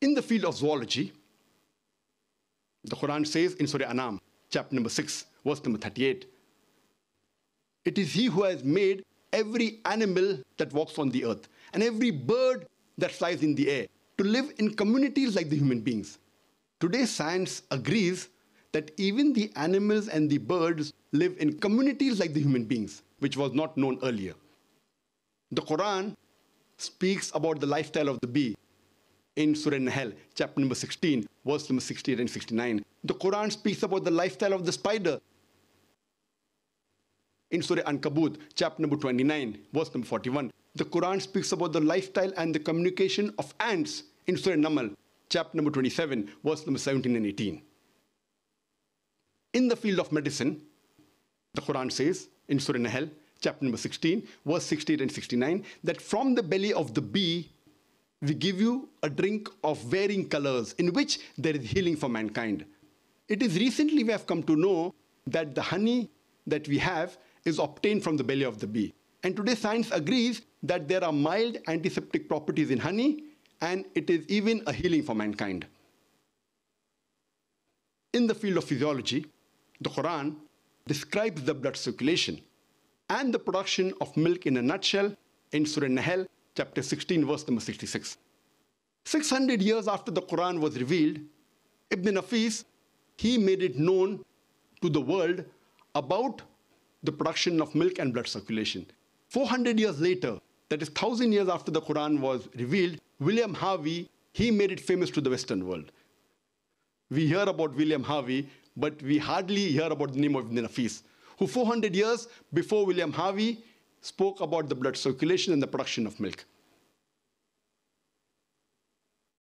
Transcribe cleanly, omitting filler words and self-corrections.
In the field of zoology, the Quran says in Surah Anam, chapter number 6, verse number 38, it is He who has made every animal that walks on the earth and every bird that flies in the air to live in communities like the human beings. Today, science agrees that even the animals and the birds live in communities like the human beings, which was not known earlier. The Quran speaks about the lifestyle of the bee in Surah Nahl, chapter number 16, verse number 68 and 69. The Quran speaks about the lifestyle of the spider in Surah Ankabut, chapter number 29, verse number 41. The Quran speaks about the lifestyle and the communication of ants in Surah Namal, chapter number 27, verse number 17 and 18. In the field of medicine, the Quran says in Surah Nahl, chapter number 16, verse 68 and 69, that from the belly of the bee, we give you a drink of varying colors in which there is healing for mankind. It is recently we have come to know that the honey that we have is obtained from the belly of the bee. And today science agrees that there are mild antiseptic properties in honey, and it is even a healing for mankind. In the field of physiology, the Quran describes the blood circulation and the production of milk in a nutshell in Surah Nahl, chapter 16, verse number 66. 600 years after the Quran was revealed, Ibn Nafis, he made it known to the world about the production of milk and blood circulation. 400 years later, that is 1,000 years after the Quran was revealed, William Harvey, he made it famous to the Western world. We hear about William Harvey, but we hardly hear about the name of Ibn Nafis, who 400 years before William Harvey spoke about the blood circulation and the production of milk.